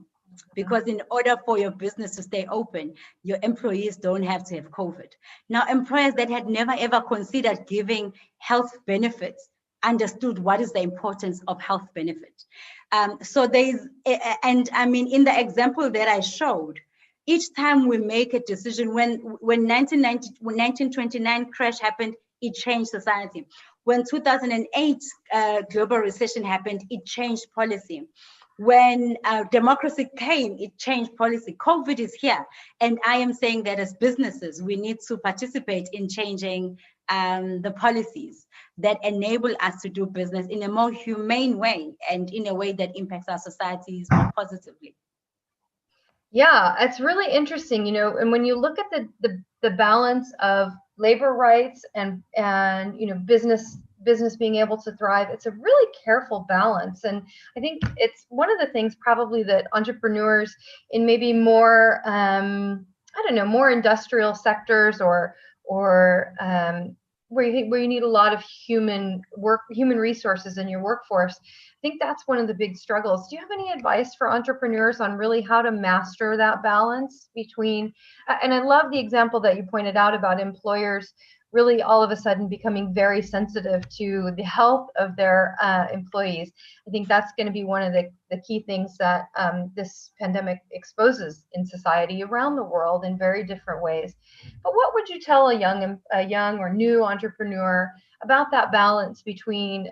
Because in order for your business to stay open, your employees don't have to have COVID. Now, employers that had never ever considered giving health benefits understood what is the importance of health benefit. And I mean, in the example that I showed, each time we make a decision, when 1929 crash happened, it changed society. When 2008 global recession happened, it changed policy. When democracy came, it changed policy. COVID is here. And I am saying that as businesses, we need to participate in changing the policies that enable us to do business in a more humane way and in a way that impacts our societies more positively. Yeah, it's really interesting, you know, and when you look at the balance of labor rights and you know, business being able to thrive, it's a really careful balance. And I think it's one of the things probably that entrepreneurs in maybe more I don't know, more industrial sectors or where you need a lot of human resources in your workforce, I think that's one of the big struggles. Do you have any advice for entrepreneurs on really how to master that balance between, and I love the example that you pointed out about employers really all of a sudden becoming very sensitive to the health of their employees. I think that's going to be one of the key things that this pandemic exposes in society around the world in very different ways. But what would you tell a young or new entrepreneur about that balance between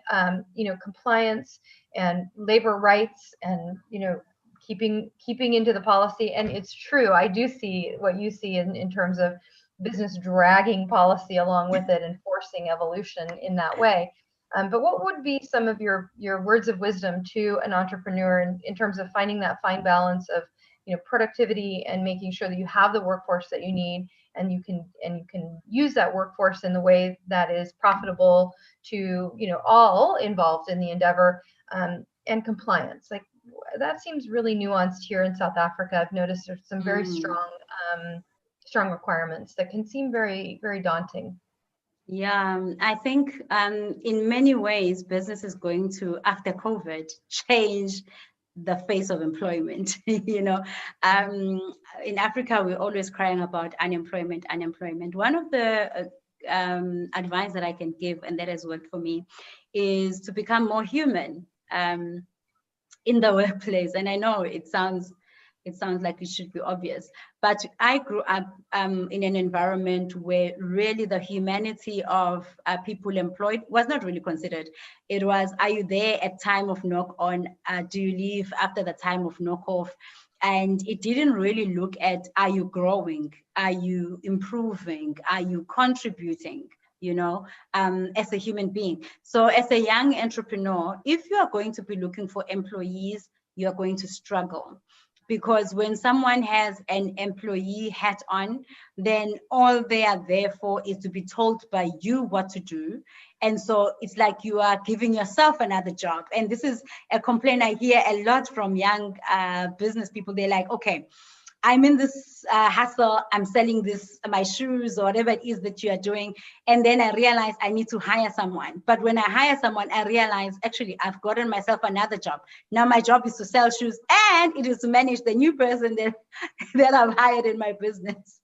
you know, compliance and labor rights and, you know, keeping into the policy? And it's true, I do see what you see in terms of business dragging policy along with it and forcing evolution in that way. But what would be some of your words of wisdom to an entrepreneur in terms of finding that fine balance of, you know, productivity and making sure that you have the workforce that you need and you can use that workforce in the way that is profitable to, you know, all involved in the endeavor, and compliance? Like, that seems really nuanced here in South Africa. I've noticed there's some very strong strong requirements that can seem very, very daunting. Yeah, I think in many ways, business is going to, after COVID, change the face of employment. In Africa, we're always crying about unemployment, unemployment. One of the advice that I can give, and that has worked for me, is to become more human in the workplace. And I know it sounds like it should be obvious, but I grew up in an environment where really the humanity of people employed was not really considered. It was, are you there at time of knock on? Do you leave after the time of knock off? And it didn't really look at, are you growing? Are you improving? Are you contributing? As a human being. So as a young entrepreneur, if you are going to be looking for employees, you're going to struggle. Because when someone has an employee hat on, then all they are there for is to be told by you what to do. And so it's like you are giving yourself another job. And this is a complaint I hear a lot from young business people. They're like, okay, I'm in this hustle, I'm selling my shoes or whatever it is that you are doing. And then I realize I need to hire someone. But when I hire someone, I realize actually I've gotten myself another job. Now my job is to sell shoes and it is to manage the new person that I've hired in my business.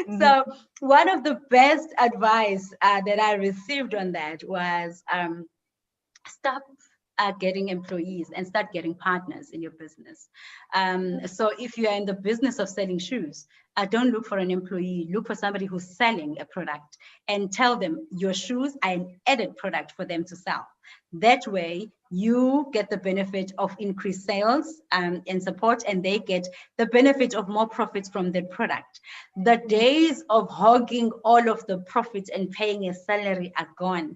Mm-hmm. So one of the best advice that I received on that was stop getting employees and start getting partners in your business. So if you are in the business of selling shoes, don't look for an employee, look for somebody who's selling a product and tell them your shoes are an added product for them to sell. That way, you get the benefit of increased sales and support, and they get the benefit of more profits from their product. The days of hogging all of the profits and paying a salary are gone.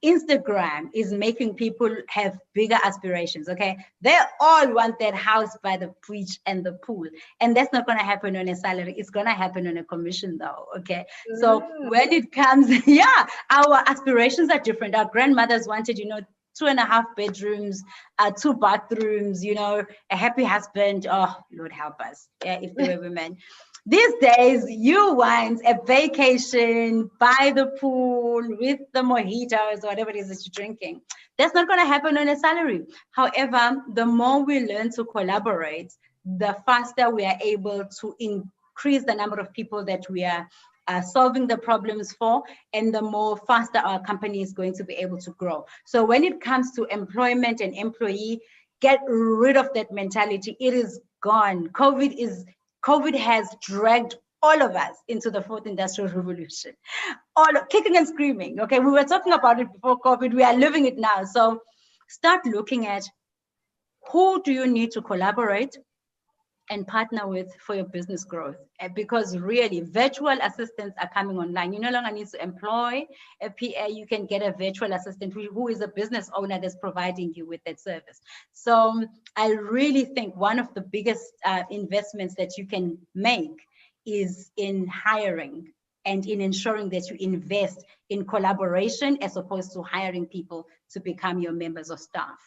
Instagram is making people have bigger aspirations, okay? They all want that house by the beach and the pool. And that's not going to happen on a salary. It's going to happen on a commission though, okay? So when it comes, our aspirations are different. Our grandmothers wanted, 2.5 bedrooms, 2 bathrooms, a happy husband. Oh, Lord help us, if they were women. These days, you want a vacation by the pool with the mojitos, whatever it is that you're drinking. That's not going to happen on a salary. However, the more we learn to collaborate, the faster we are able to increase the number of people that we are solving the problems for, and the more faster our company is going to be able to grow. So when it comes to employment and employee, get rid of that mentality. It is gone. COVID has dragged all of us into the fourth industrial revolution, all kicking and screaming. Okay, we were talking about it before COVID. We are living it now. So start looking at who do you need to collaborate and partner with for your business growth, because really virtual assistants are coming online. You no longer need to employ a PA. You can get a virtual assistant who is a business owner that's providing you with that service. So I really think one of the biggest investments that you can make is in hiring and in ensuring that you invest in collaboration as opposed to hiring people to become your members of staff.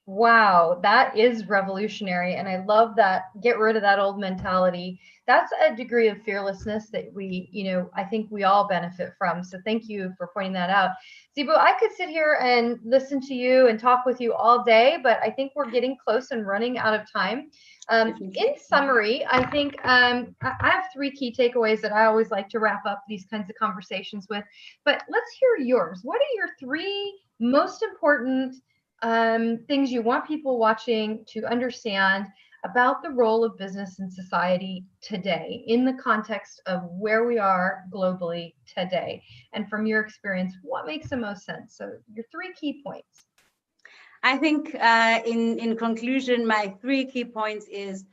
Wow, that is revolutionary. And I love that. Get rid of that old mentality. That's a degree of fearlessness that I think we all benefit from. So thank you for pointing that out. Zibu, I could sit here and listen to you and talk with you all day, but I think we're getting close and running out of time. In summary, I think I have 3 key takeaways that I always like to wrap up these kinds of conversations with, but let's hear yours. What are your 3 most important things you want people watching to understand about the role of business in society today in the context of where we are globally today? And from your experience, what makes the most sense? So your 3 key points. I think in conclusion, my 3 key points is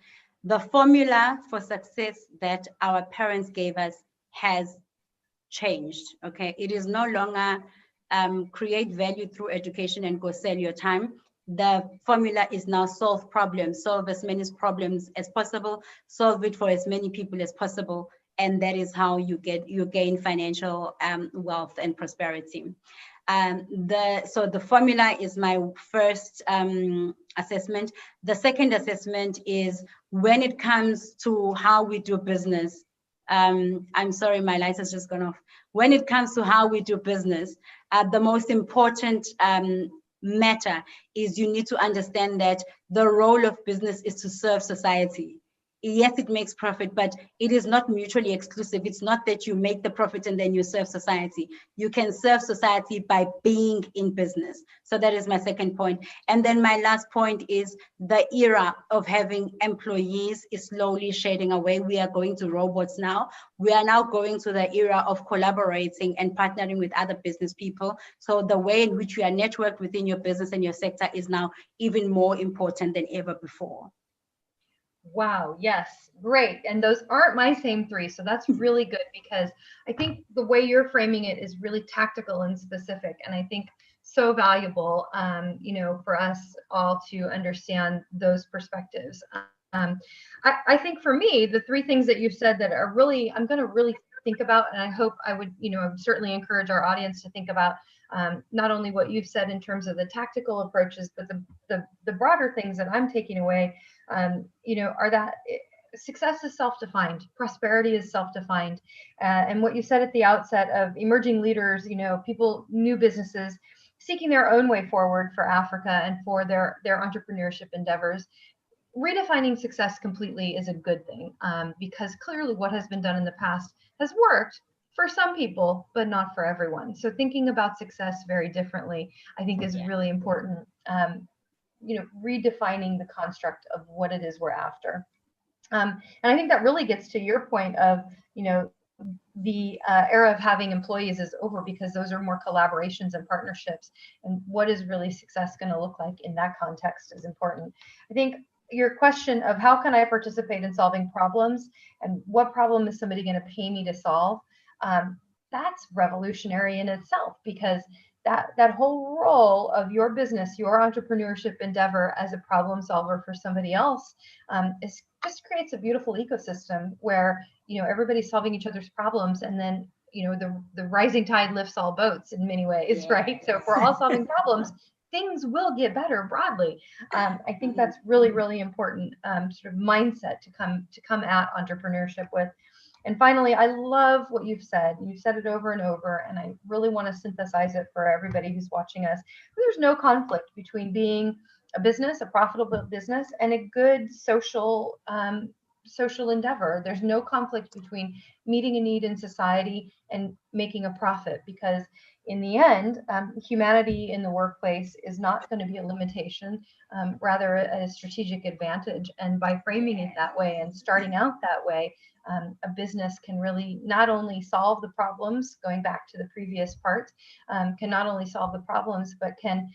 the formula for success that our parents gave us has changed, okay? It is no longer create value through education and go sell your time. The formula is now solve problems, solve as many problems as possible, solve it for as many people as possible, and that is how you gain financial wealth and prosperity. So the formula is my first assessment. The second assessment is when it comes to how we do business, I'm sorry, my light has just gone off. When it comes to how we do business, the most important matter is you need to understand that the role of business is to serve society. Yes, it makes profit, but it is not mutually exclusive. It's not that you make the profit and then you serve society. You can serve society by being in business. So that is my second point. And then my last point is the era of having employees is slowly shading away. We are going to robots now. We are now going to the era of collaborating and partnering with other business people. So the way in which you are networked within your business and your sector is now even more important than ever before. Wow, yes, great. And those aren't my same three, so that's really good, because I think the way you're framing it is really tactical and specific, and I think so valuable, for us all to understand those perspectives. I think for me, the three things that you've said that are really, I'm going to really think about, and I hope I would, certainly encourage our audience to think about not only what you've said in terms of the tactical approaches, but the broader things that I'm taking away, are that success is self-defined, prosperity is self-defined, and what you said at the outset of emerging leaders, people, new businesses seeking their own way forward for Africa and for their entrepreneurship endeavors. Redefining success completely is a good thing, because clearly what has been done in the past has worked for some people, but not for everyone. So thinking about success very differently, I think, is really important. Redefining the construct of what it is we're after. And I think that really gets to your point of, the era of having employees is over, because those are more collaborations and partnerships. And what is really success going to look like in that context is important. I think your question of how can I participate in solving problems and what problem is somebody going to pay me to solve, that's revolutionary in itself, because that whole role of your business, your entrepreneurship endeavor as a problem solver for somebody else, just creates a beautiful ecosystem where everybody's solving each other's problems, and then the rising tide lifts all boats in many ways, right? So if we're all solving problems, things will get better broadly. I think that's really, really important sort of mindset to come at entrepreneurship with. And finally, I love what you've said. You've said it over and over, and I really want to synthesize it for everybody who's watching us. There's no conflict between being a business, a profitable business, and a good social endeavor. There's no conflict between meeting a need in society and making a profit, because in the end, humanity in the workplace is not going to be a limitation, rather a strategic advantage. And by framing it that way and starting out that way, a business can really not only solve the problems, going back to the previous part, can not only solve the problems, but can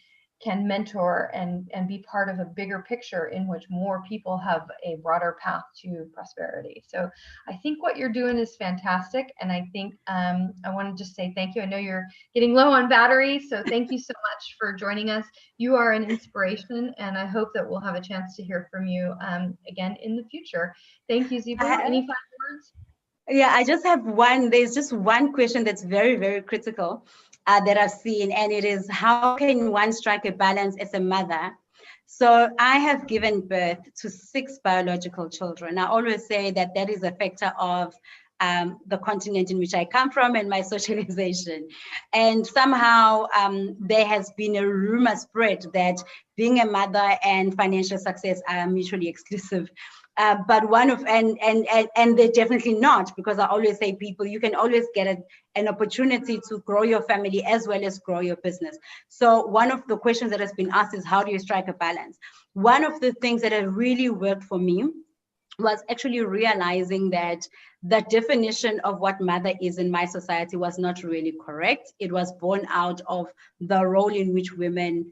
mentor and be part of a bigger picture in which more people have a broader path to prosperity. So I think what you're doing is fantastic. And I think I want to just say thank you. I know you're getting low on battery, so thank you so much for joining us. You are an inspiration, and I hope that we'll have a chance to hear from you again in the future. Thank you, Zibu. Any final words? Yeah, I just have one. There's just one question that's very, very critical that I've seen, and it is, how can one strike a balance as a mother? So I have given birth to 6 biological children. I always say that that is a factor of the continent in which I come from and my socialization. And somehow there has been a rumor spread that being a mother and financial success are mutually exclusive. But one of, and they're definitely not, because I always say, people, you can always get an opportunity to grow your family as well as grow your business. So one of the questions that has been asked is, how do you strike a balance? One of the things that have really worked for me was actually realizing that the definition of what mother is in my society was not really correct. It was born out of the role in which women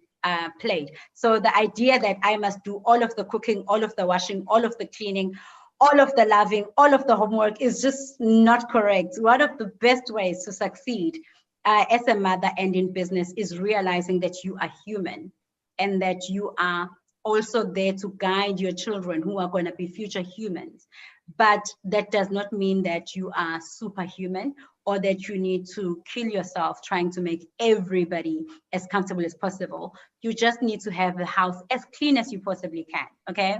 played. So the idea that I must do all of the cooking, all of the washing, all of the cleaning, all of the loving, all of the homework is just not correct. One of the best ways to succeed as a mother and in business is realizing that you are human and that you are also there to guide your children who are going to be future humans. But that does not mean that you are superhuman or that you need to kill yourself trying to make everybody as comfortable as possible. You just need to have the house as clean as you possibly can, okay?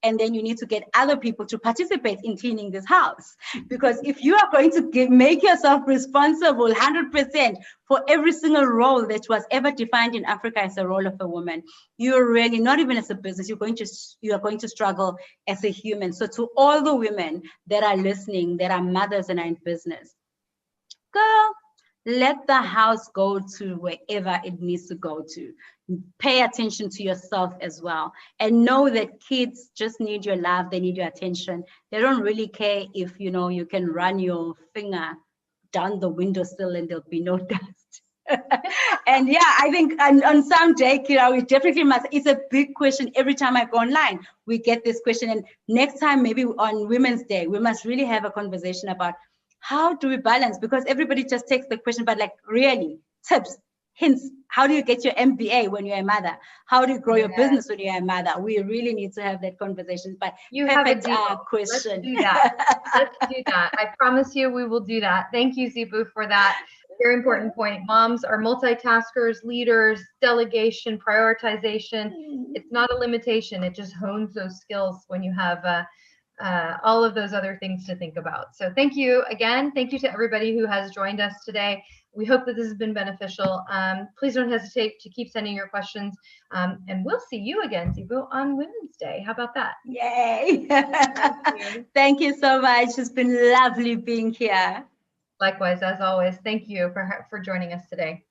and then you need to get other people to participate in cleaning this house. Because if you are going to make yourself responsible 100% for every single role that was ever defined in Africa as a role of a woman, you're really not even as a business, you are going to struggle as a human. So to all the women that are listening, that are mothers and are in business, girl, let the house go to wherever it needs to go to. Pay attention to yourself as well. And know that kids just need your love. They need your attention. They don't really care if, you can run your finger down the windowsill and there'll be no dust. And yeah, I think on some day, Kira, we definitely must. It's a big question. Every time I go online, we get this question. And next time, maybe on Women's Day, we must really have a conversation about how do we balance? Because everybody just takes the question, but like really, tips, hints. How do you get your MBA when you're a mother? How do you grow your business when you're a mother? We really need to have that conversation. But you perfect have a question. Let's do that. Let's do that. I promise you we will do that. Thank you, Zibu, for that very important point. Moms are multitaskers, leaders, delegation, prioritization. It's not a limitation. It just hones those skills when you have all of those other things to think about. So thank you again. Thank you to everybody who has joined us today. We hope that this has been beneficial. Please don't hesitate to keep sending your questions. And we'll see you again, Zibu, on Women's Day. How about that? Yay. Thank you so much. It's been lovely being here. Likewise, as always. Thank you for joining us today.